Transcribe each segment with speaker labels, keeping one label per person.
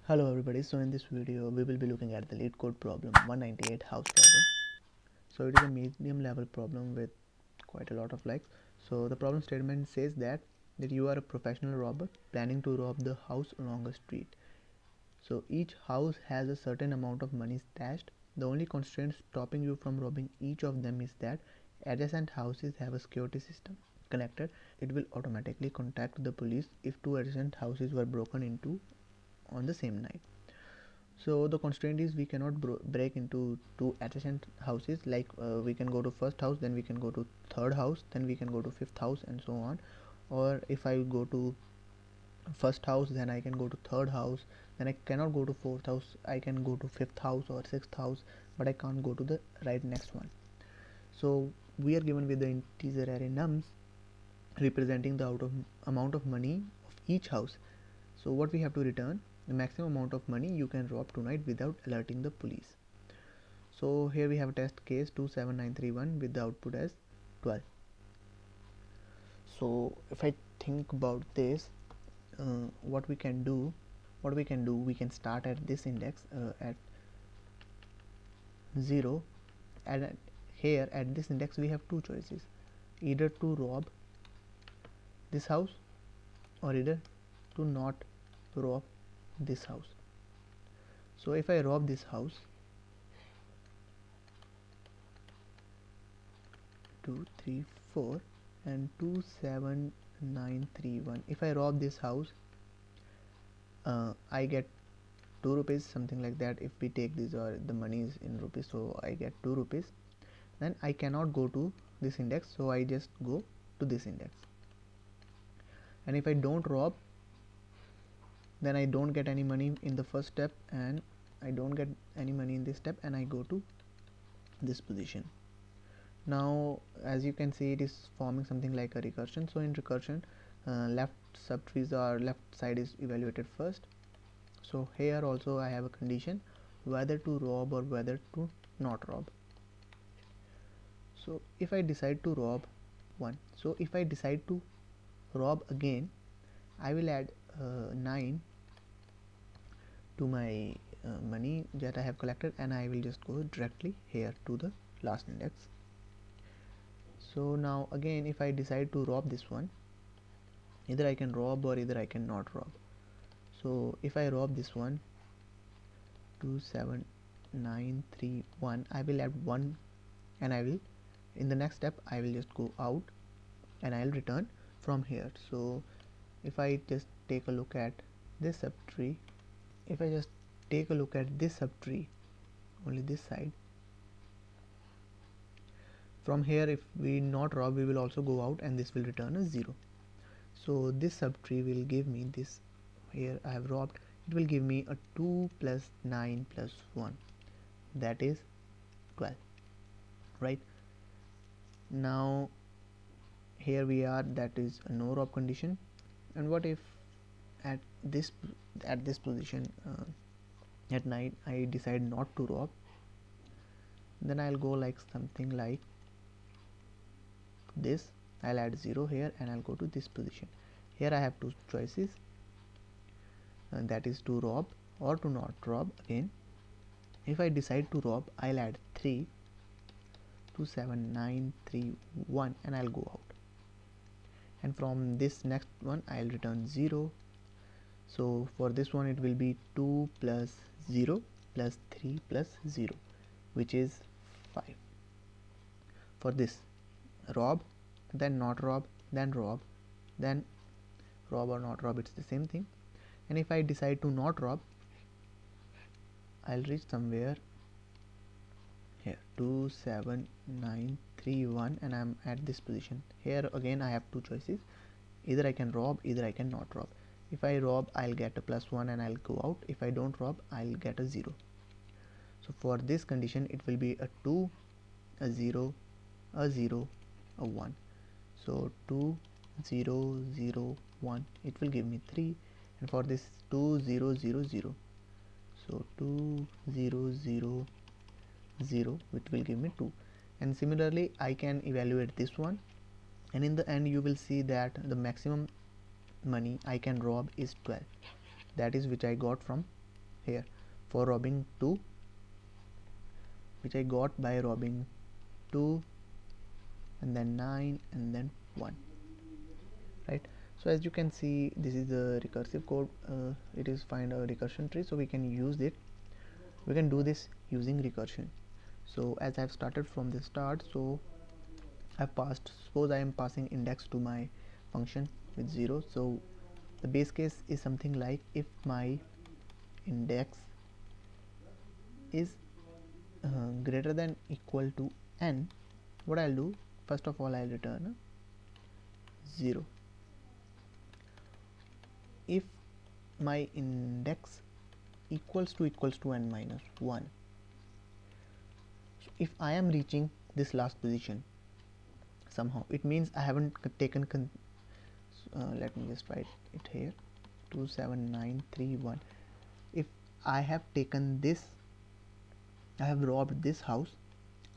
Speaker 1: Hello everybody, so in this video we will be looking at the LeetCode problem 198 house robber. So it is a medium level problem with quite a lot of likes. So the problem statement says that you are a professional robber planning to rob the house along a street. So each house has a certain amount of money stashed. The only constraint stopping you from robbing each of them is that adjacent houses have a security system connected. It will automatically contact the police if two adjacent houses were broken into on the same night. So the constraint is we cannot break into two adjacent houses, like we can go to first house, then we can go to third house, then we can go to fifth house, and so on. Or if I go to first house, then I can go to third house, then I cannot go to fourth house, I can go to fifth house or sixth house, but I can't go to the right next one. So we are given with the integer array nums representing the amount of money of each house. So what we have to return the maximum amount of money you can rob tonight without alerting the police. So here we have a test case 27931 with the output as 12. So if I think about this, what we can do, we can start at this index at 0, and here at this index we have two choices, either to rob this house or either to not rob this house. So if I rob this house, 2 3 4 and 27931, if I rob this house, I get 2 rupees, something like that. If we take these or the money is in rupees, so I get 2 rupees. Then I cannot go to this index, so I just go to this index. And if I don't rob, then I don't get any money in the first step, and I don't get any money in this step, and I go to this position. Now as you can see, it is forming something like a recursion. So in recursion, left subtrees or left side is evaluated first. So here also I have a condition whether to rob or whether to not rob. So if I decide to rob one, so if I decide to rob again, I will add 9 to my money that I have collected, and I will just go directly here to the last index. So now again, if I decide to rob this one, either I can rob or either I can not rob. So if I rob this one, 27931, I will add 1, and I will, in the next step, I will just go out and I'll return from here. So if I just take a look at this subtree, only this side, from here if we not rob, we will also go out and this will return a 0. So this subtree will give me this, here I have robbed, it will give me a 2 plus 9 plus 1, that is 12, right? Now here we are, that is a no rob condition. And what if at this position at night I decide not to rob? Then I'll go like something like this. I'll add 0 here and I'll go to this position. Here I have two choices, and that is to rob or to not rob again. If I decide to rob, I'll add 3 to 7931 and I'll go out, and from this next one I'll return 0. So for this one it will be 2 plus 0 plus 3 plus 0, which is 5. For this, rob, then not rob, then rob, then rob or not rob, it's the same thing. And if I decide to not rob, I'll reach somewhere here 27931 and I'm at this position. Here again I have two choices, either I can rob, either I can not rob. If I rob, I'll get a +1 and I'll go out. If I don't rob, I'll get a 0. So for this condition it will be a 2, a 0, a 0, a 1. So 2 0 0 1, it will give me 3. And for this 2 0 0 0, so 2 0 0 0, which will give me 2. And similarly I can evaluate this one, and in the end you will see that the maximum money I can rob is 12, that is which I got from here for robbing 2, which I got by robbing 2 and then 9 and then 1, right? So as you can see, this is the recursive code. It is find a recursion tree, so we can use it. We can do this using recursion. So as I've started from the start, so I've passed, suppose I am passing index to my function with 0. So the base case is something like, if my index is greater than equal to n, what I'll do, first of all I'll return 0. If my index equals to n minus 1, so if I am reaching this last position somehow, it means I haven't taken let me just write it here, 27931. If I have taken this, I have robbed this house,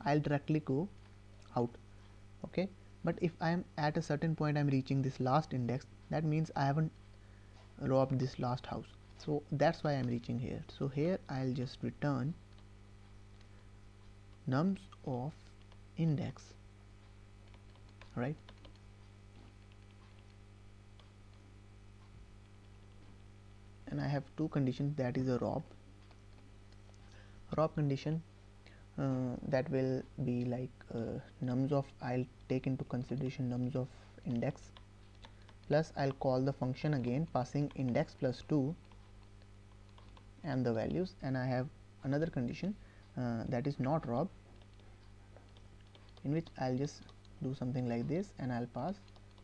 Speaker 1: I'll directly go out, okay? But if I am at a certain point, I'm reaching this last index, that means I haven't robbed this last house, so that's why I'm reaching here. So here I'll just return nums of index, right? And I have two conditions, that is a rob condition, that will be like nums of, I'll take into consideration nums of index, plus I'll call the function again passing index plus 2 and the values. And I have another condition that is not rob, in which I'll just do something like this and I'll pass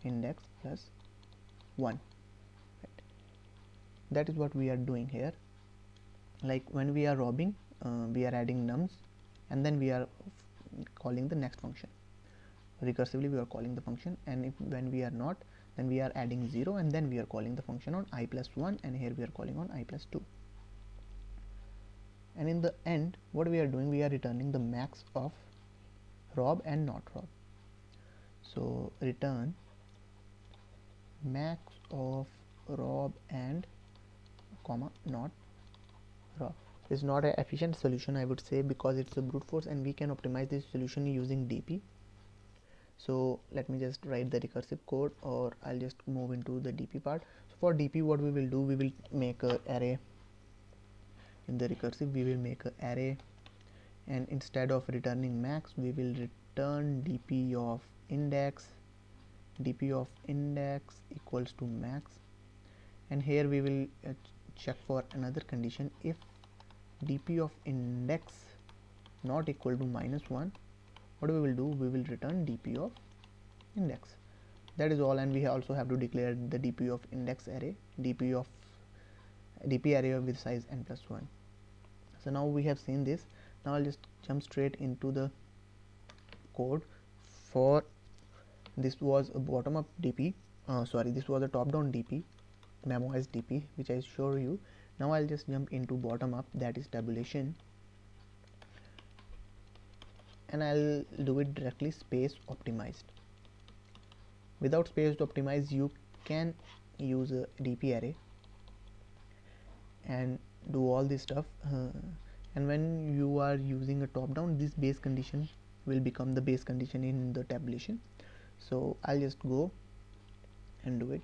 Speaker 1: index plus 1, right? That is what we are doing here. Like when we are robbing, we are adding nums and then we are calling the next function. Recursively we are calling the function, and if when we are not, then we are adding 0 and then we are calling the function on I plus 1, and here we are calling on I plus 2. And in the end, what we are doing, we are returning the max of rob and not rob. So return max of rob and comma not rob. Is not an efficient solution, I would say, because it's a brute force and we can optimize this solution using DP. So let me just write the recursive code, or I'll just move into the DP part. So for DP, what we will do, we will make a array. In the recursive, we will make a array, and instead of returning max, we will return DP of index. DP of index equals to max, and here we will check for another condition. If DP of index not equal to -1, what we will do, we will return DP of index. That is all. And we also have to declare the DP of index array, DP array with size n plus 1. So now we have seen this. Now I'll just jump straight into the code. For this was a bottom up DP, this was a top down DP, memoized DP, which I show you. Now I'll just jump into bottom up, that is tabulation, and I'll do it directly space optimized. Without space optimized, you can use a DP array and do all this stuff, and when you are using a top down, this base condition will become the base condition in the tabulation. So I'll just go and do it.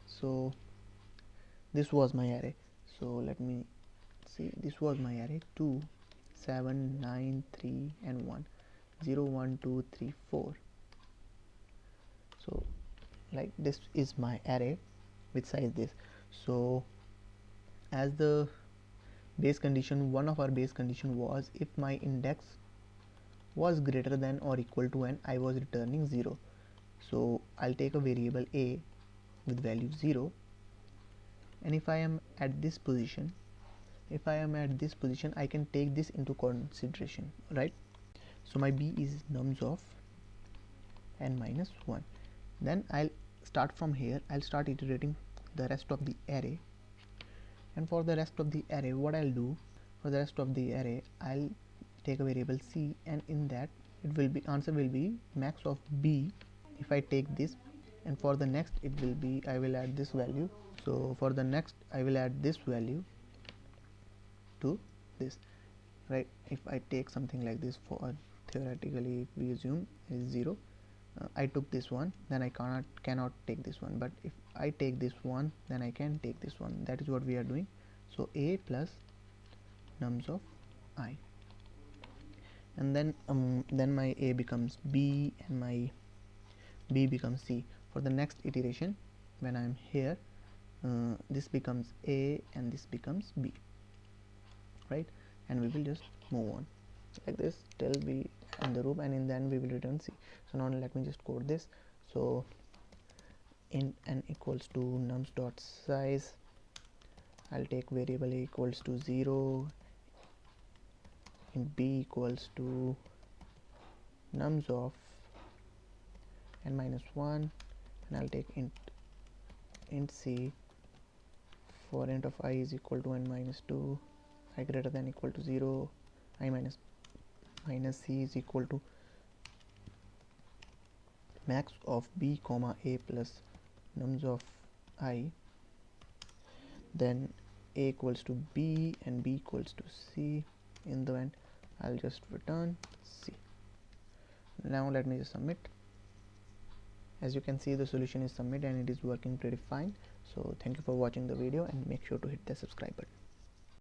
Speaker 1: So this was my array, so let me see, this was my array 2 7 9 3 and 1 0 1 2 3 4. So like this is my array with size this. So as the base condition, one of our base condition was, if my index was greater than or equal to n, I was returning 0. So I'll take a variable a with value 0, and if I am at this position, I can take this into consideration, right? So my b is nums of n minus 1. Then I'll start from here, I'll start iterating the rest of the array. And for the rest of the array, what I'll do, for the rest of the array, I'll take a variable c, and in that it will be, answer will be max of b if I take this, and for the next it will be, I will add this value. So for the next I will add this value, to this, right? If I take something like this, for theoretically we assume is 0, I took this one, then I cannot take this one, but if I take this one, then I can take this one. That is what we are doing. So a plus nums of I, and then my a becomes b and my b becomes c. For the next iteration, when I am here, this becomes a and this becomes b, right? And we will just move on like this till we end the loop, and in the end we will return c. So now let me just code this. So int n equals to nums dot size, I'll take variable a equals to 0, int b equals to nums of n minus 1, and I'll take int c for int of I is equal to n minus 2, I greater than equal to 0, I minus c is equal to max of b comma a plus nums of I, then a equals to b and b equals to c. In the end I'll just return c. Now let me just submit. As you can see, the solution is submitted and it is working pretty fine. So thank you for watching the video, and make sure to hit the subscribe button.